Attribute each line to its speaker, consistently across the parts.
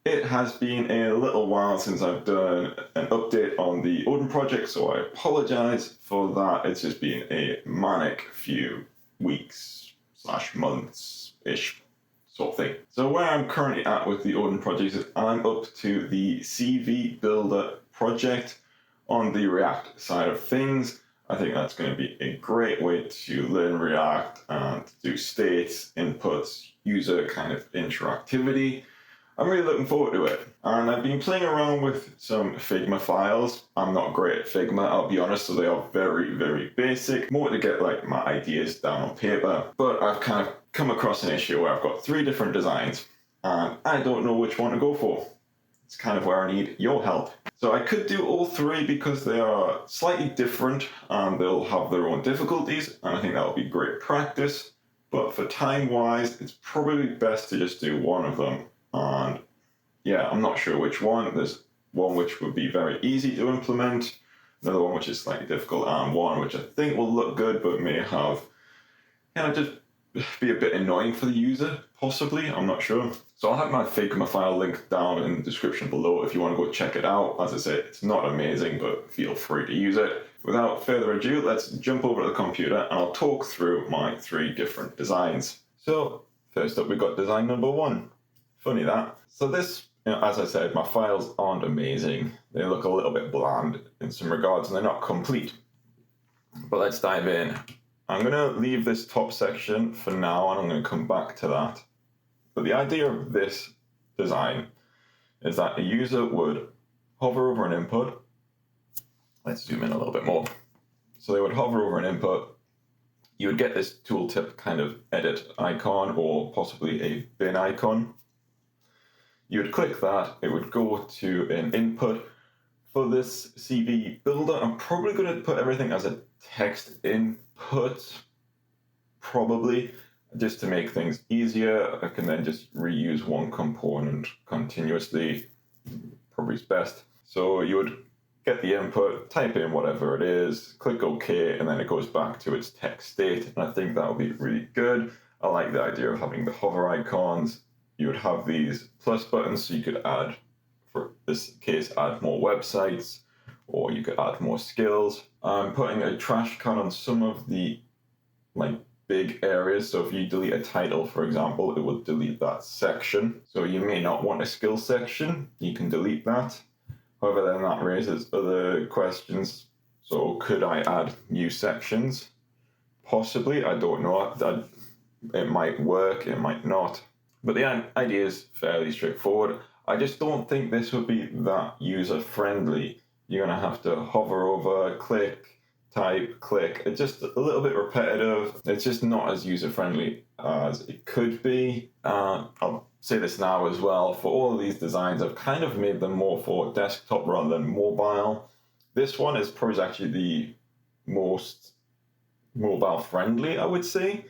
Speaker 1: It has been a little while since I've done an update on the Odin Project, so I apologise for that. It's just been a manic few weeks / months-ish sort of thing. So where I'm currently at with the Odin Project is I'm up to the CV Builder project on the React side of things. I think that's going to be a great way to learn React and do states, inputs, user kind of interactivity. I'm really looking forward to it. And I've been playing around with some Figma files. I'm not great at Figma, I'll be honest, so they are very, very basic. More to get like my ideas down on paper. But I've kind of come across an issue where I've got 3 different designs and I don't know which one to go for. It's kind of where I need your help. So I could do all 3 because they are slightly different and they'll have their own difficulties, and I think that'll be great practice. But for time-wise, it's probably best to just do one of them. And yeah, I'm not sure which one. There's one which would be very easy to implement, another one which is slightly difficult, and one which I think will look good but may have kind of just be a bit annoying for the user, possibly. I'm not sure. So I'll have my Figma file linked down in the description below if you want to go check it out. As I say, it's not amazing, but feel free to use it. Without further ado, let's jump over to the computer and I'll talk through my 3 different designs. So first up, we've got design number 1. Funny that. So this, as I said, my files aren't amazing. They look a little bit bland in some regards and they're not complete. But let's dive in. I'm going to leave this top section for now and I'm going to come back to that. But the idea of this design is that a user would hover over an input. Let's zoom in a little bit more. So they would hover over an input. You would get this tooltip kind of edit icon or possibly a bin icon. You would click that, it would go to an input. For this CV builder, I'm probably going to put everything as a text input, probably, just to make things easier. I can then just reuse one component continuously, probably is best. So you would get the input, type in whatever it is, click OK, and then it goes back to its text state. And I think that will be really good. I like the idea of having the hover icons. You would have these plus buttons, so you could add, for this case, add more websites, or you could add more skills. I'm putting a trash can on some of the big areas. So if you delete a title, for example, it will delete that section. So you may not want a skill section. You can delete that. However, then that raises other questions. So could I add new sections? Possibly, I don't know. It might work, it might not. But the idea is fairly straightforward. I just don't think this would be that user-friendly. You're going to have to hover over, click, type, click. It's just a little bit repetitive. It's just not as user-friendly as it could be. I'll say this now as well. For all of these designs, I've kind of made them more for desktop rather than mobile. This one is probably actually the most mobile-friendly, I would say.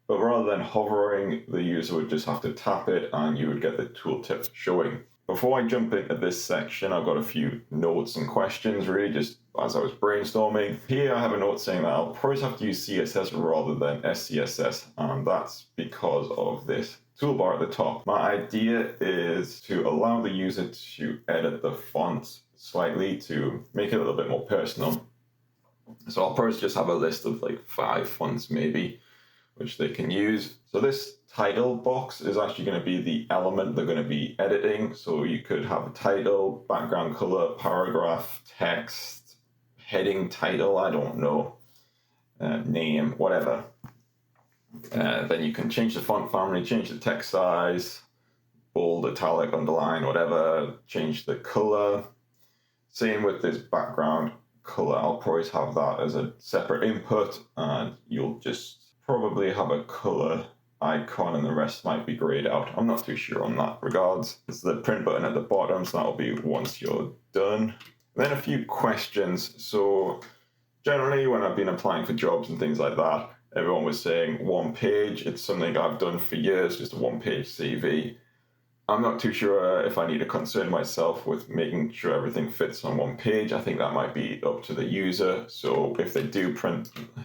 Speaker 1: But rather than hovering, the user would just have to tap it and you would get the tooltip showing. Before I jump into this section, I've got a few notes and questions, really, just as I was brainstorming. Here I have a note saying that I'll probably have to use CSS rather than SCSS, and that's because of this toolbar at the top. My idea is to allow the user to edit the font slightly to make it a little bit more personal. So I'll probably just have a list of 5 fonts maybe, which they can use. So this title box is actually going to be the element they're going to be editing. So you could have a title, background color, paragraph, text, heading title, I don't know, name, whatever. Then you can change the font family, change the text size, bold, italic, underline, whatever, change the color. Same with this background color. I'll probably have that as a separate input and you'll just probably have a color icon and the rest might be grayed out. I'm not too sure on that regards. There's the print button at the bottom, so that'll be once you're done. Then a few questions. So generally when I've been applying for jobs and things like that, everyone was saying 1 page. It's something I've done for years, just a 1-page CV. I'm not too sure if I need to concern myself with making sure everything fits on 1 page. I think that might be up to the user. So if they do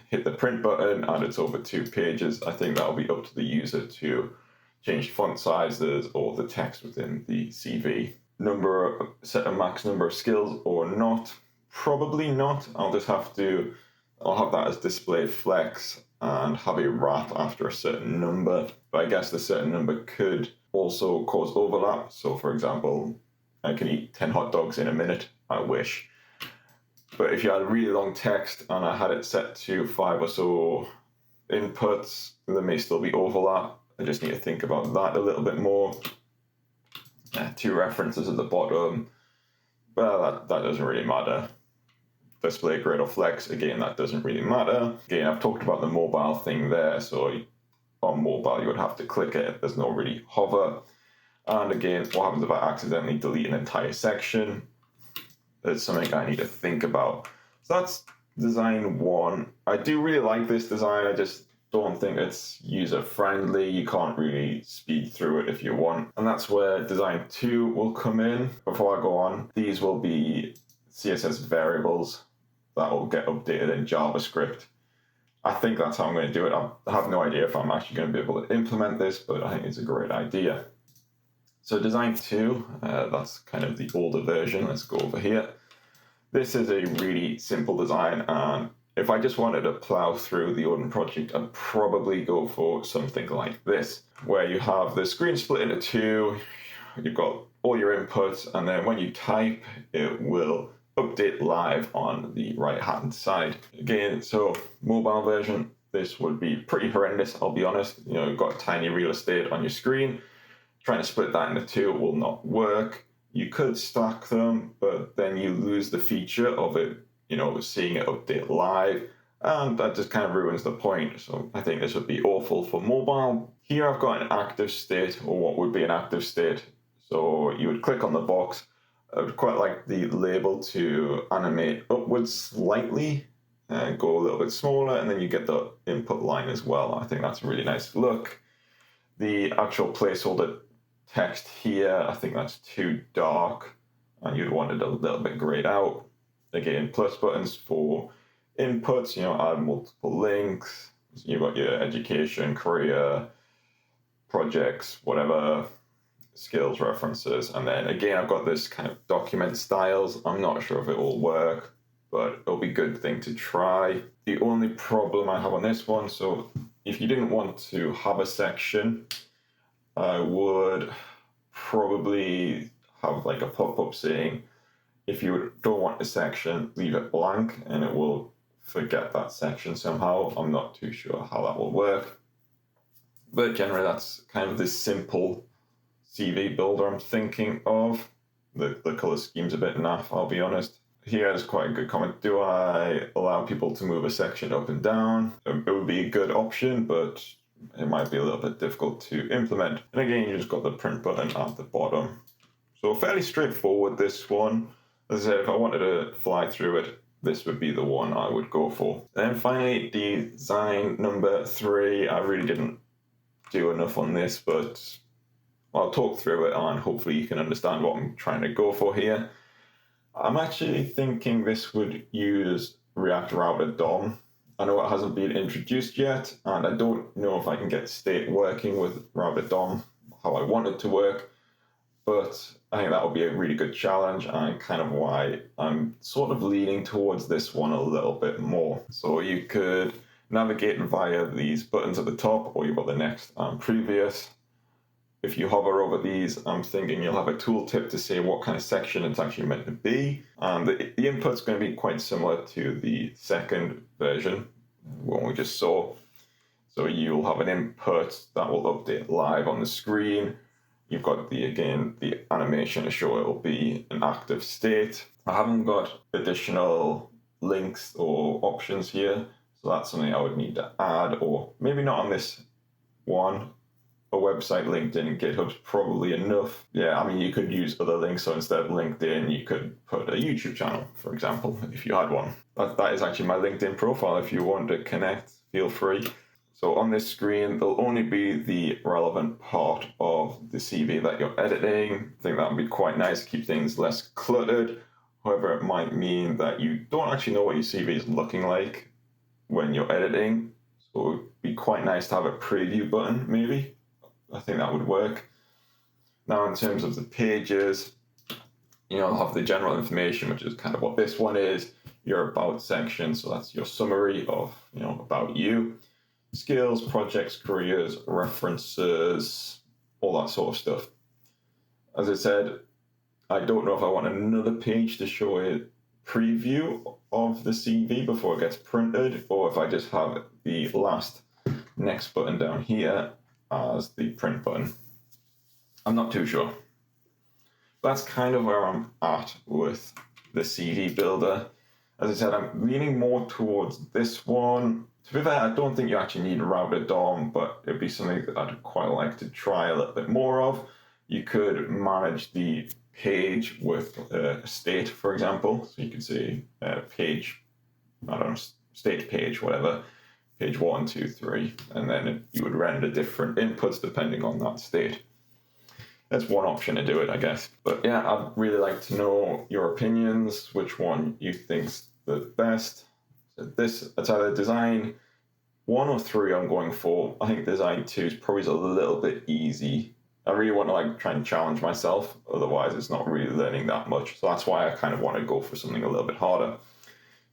Speaker 1: hit the print button and it's over 2 pages, I think that'll be up to the user to changed font sizes or the text within the CV. Set a max number of skills or not? Probably not. I'll have that as display flex and have a wrap after a certain number. But I guess the certain number could also cause overlap. So for example, I can eat 10 hot dogs in a minute. I wish. But if you had really long text and I had it set to 5 or so inputs, there may still be overlap. I just need to think about that a little bit more. 2 references at the bottom. Well, that doesn't really matter. Display grid or flex, again, that doesn't really matter. Again, I've talked about the mobile thing there, so on mobile you would have to click it. There's no really hover. And again, what happens if I accidentally delete an entire section? That's something I need to think about. So that's design 1. I do really like this design, I just don't think it's user-friendly. You can't really speed through it if you want. And that's where design 2 will come in. Before I go on, these will be CSS variables that will get updated in JavaScript. I think that's how I'm going to do it. I have no idea if I'm actually going to be able to implement this, but I think it's a great idea. So design 2, that's kind of the older version. Let's go over here. This is a really simple design, and if I just wanted to plow through the Odin project, I'd probably go for something like this, where you have the screen split into 2, you've got all your inputs, and then when you type, it will update live on the right-hand side. Again, so mobile version, this would be pretty horrendous, I'll be honest. You've got tiny real estate on your screen. Trying to split that into 2 will not work. You could stack them, but then you lose the feature of it, seeing it update live, and that just kind of ruins the point. So I think this would be awful for mobile. Here I've got an active state, or what would be an active state. So you would click on the box. I would quite like the label to animate upwards slightly and go a little bit smaller, and then you get the input line as well. I think that's a really nice look. The actual placeholder text here, I think that's too dark, and you'd want it a little bit grayed out. Again, plus buttons for inputs, add multiple links. You've got your education, career, projects, whatever, skills references, and then again I've got this kind of document styles. I'm not sure if it will work, but it'll be a good thing to try. The only problem I have on this one, so if you didn't want to have a section, I would probably have like a pop-up saying, if you don't want a section, leave it blank, and it will forget that section somehow. I'm not too sure how that will work, but generally that's kind of this simple CV builder I'm thinking of. The color scheme's a bit naff, I'll be honest. Here's quite a good comment. Do I allow people to move a section up and down? It would be a good option, but it might be a little bit difficult to implement. And again, you just got the print button at the bottom. So fairly straightforward, this one. As I said, if I wanted to fly through it, this would be the one I would go for. And then finally, design number 3. I really didn't do enough on this, but I'll talk through it and hopefully you can understand what I'm trying to go for here. I'm actually thinking this would use React Router DOM. I know it hasn't been introduced yet, and I don't know if I can get state working with Router DOM how I want it to work, but I think that would be a really good challenge, and kind of why I'm sort of leaning towards this one a little bit more. So you could navigate via these buttons at the top, or you've got the next and previous. If you hover over these, I'm thinking you'll have a tooltip to say what kind of section it's actually meant to be. And the input's going to be quite similar to the second version, what we just saw. So you'll have an input that will update live on the screen. You've got the animation to show it will be an active state. I haven't got additional links or options here, so that's something I would need to add, or maybe not on this one. A website, LinkedIn, and GitHub's probably enough. Yeah, I mean, you could use other links. So instead of LinkedIn, you could put a YouTube channel, for example, if you had one. That is actually my LinkedIn profile. If you want to connect, feel free. So on this screen, there'll only be the relevant part of the CV that you're editing. I think that would be quite nice to keep things less cluttered. However, it might mean that you don't actually know what your CV is looking like when you're editing. So it would be quite nice to have a preview button, maybe. I think that would work. Now, in terms of the pages, I'll have the general information, which is kind of what this one is, your about section. So that's your summary of, about you, skills, projects, careers, references, all that sort of stuff. As I said, I don't know if I want another page to show a preview of the CV before it gets printed, or if I just have the last next button down here as the print button. I'm not too sure. That's kind of where I'm at with the CV builder. As I said, I'm leaning more towards this one. To be fair, I don't think you actually need a routed DOM, but it'd be something that I'd quite like to try a little bit more of. You could manage the page with a state, for example. So you could say page, state page, whatever, page 1, 2, 3, and then you would render different inputs depending on that state. That's one option to do it, I guess. But yeah, I'd really like to know your opinions, which one you think's the best. So it's either design 1 or 3 I'm going for. I think design 2 is probably a little bit easy. I really want to try and challenge myself, otherwise it's not really learning that much. So that's why I kind of want to go for something a little bit harder.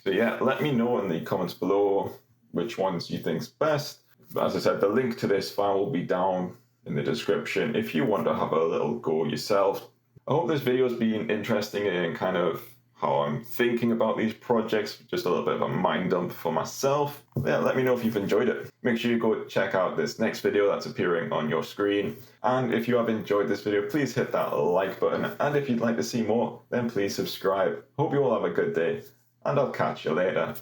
Speaker 1: So yeah, let me know in the comments below which ones you think's best. As I said, the link to this file will be down in the description if you want to have a little go yourself. I hope this video has been interesting in kind of how I'm thinking about these projects, just a little bit of a mind dump for myself. Yeah, let me know if you've enjoyed it. Make sure you go check out this next video that's appearing on your screen. And if you have enjoyed this video, please hit that like button. And if you'd like to see more, then please subscribe. Hope you all have a good day, and I'll catch you later.